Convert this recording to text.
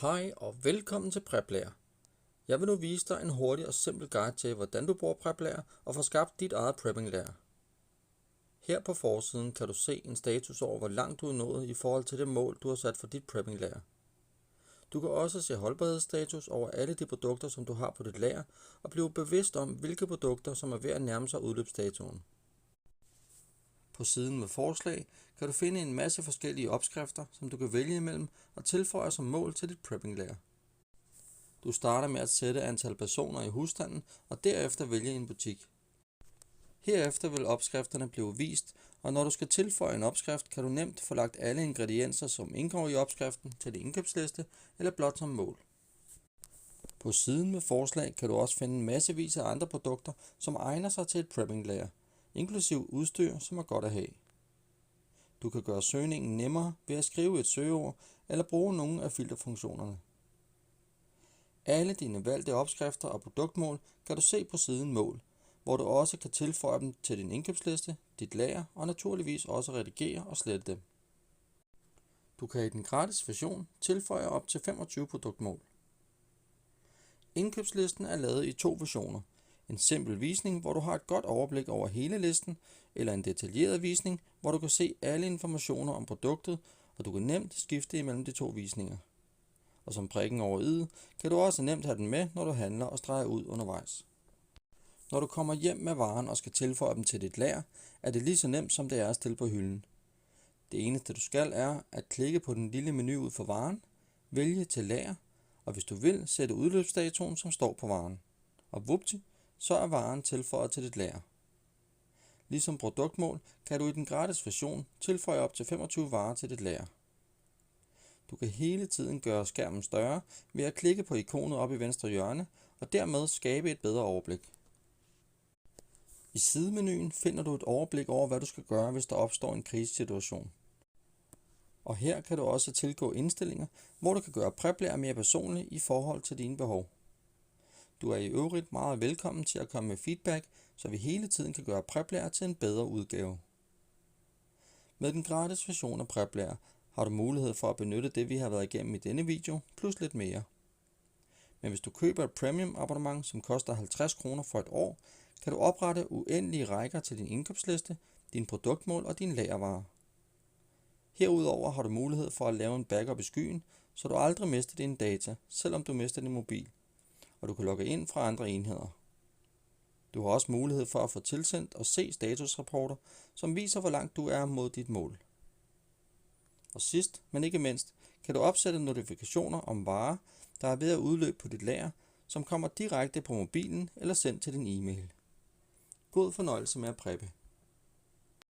Hej og velkommen til PrepLayer. Jeg vil nu vise dig en hurtig og simpel guide til, hvordan du bruger PrepLayer og får skabt dit eget prepping-layer. Her på forsiden kan du se en status over, hvor langt du er nået i forhold til det mål, du har sat for dit prepping-layer. Du kan også se holdbarhedsstatus over alle de produkter, som du har på dit lager, og blive bevidst om, hvilke produkter, som er ved at nærme sig udløbsdatoen. På siden med forslag kan du finde en masse forskellige opskrifter, som du kan vælge imellem og tilføje som mål til dit prepping-layer. Du starter med at sætte antal personer i husstanden og derefter vælge en butik. Herefter vil opskrifterne blive vist, og når du skal tilføje en opskrift, kan du nemt få lagt alle ingredienser, som indgår i opskriften, til din indkøbsliste eller blot som mål. På siden med forslag kan du også finde massevis af andre produkter, som egner sig til et prepping-layer, inklusiv udstyr, som er godt at have. Du kan gøre søgningen nemmere ved at skrive et søgeord eller bruge nogle af filterfunktionerne. Alle dine valgte opskrifter og produktmål kan du se på siden mål, hvor du også kan tilføje dem til din indkøbsliste, dit lager og naturligvis også redigere og slette dem. Du kan i den gratis version tilføje op til 25 produktmål. Indkøbslisten er lavet i 2 versioner. En simpel visning, hvor du har et godt overblik over hele listen, eller en detaljeret visning, hvor du kan se alle informationer om produktet, og du kan nemt skifte imellem de 2 visninger. Og som prikken over i'et, kan du også nemt have den med, når du handler og streger ud undervejs. Når du kommer hjem med varen og skal tilføje dem til dit lager, er det lige så nemt som det er at stille på hylden. Det eneste du skal er at klikke på den lille menu ud for varen, vælge til lager, og hvis du vil, sætte udløbsdatoen, som står på varen. Og vupti, så er varen tilføjet til dit lager. Ligesom produktmål kan du i den gratis version tilføje op til 25 varer til dit lager. Du kan hele tiden gøre skærmen større ved at klikke på ikonet oppe i venstre hjørne og dermed skabe et bedre overblik. I sidemenuen finder du et overblik over, hvad du skal gøre, hvis der opstår en krisesituation. Og her kan du også tilgå indstillinger, hvor du kan gøre PrepLayer mere personlig i forhold til dine behov. Du er i øvrigt meget velkommen til at komme med feedback, så vi hele tiden kan gøre PrepLayer til en bedre udgave. Med den gratis version af PrepLayer har du mulighed for at benytte det, vi har været igennem i denne video, plus lidt mere. Men hvis du køber et premium abonnement, som koster 50 kroner for et år, kan du oprette uendelige rækker til din indkøbsliste, din produktmål og dine lagervarer. Herudover har du mulighed for at lave en backup i skyen, så du aldrig mister dine data, selvom du mister din mobil, og du kan logge ind fra andre enheder. Du har også mulighed for at få tilsendt og se statusrapporter, som viser, hvor langt du er mod dit mål. Og sidst, men ikke mindst, kan du opsætte notifikationer om varer, der er ved at udløbe på dit lager, som kommer direkte på mobilen eller sendt til din e-mail. God fornøjelse med at preppe.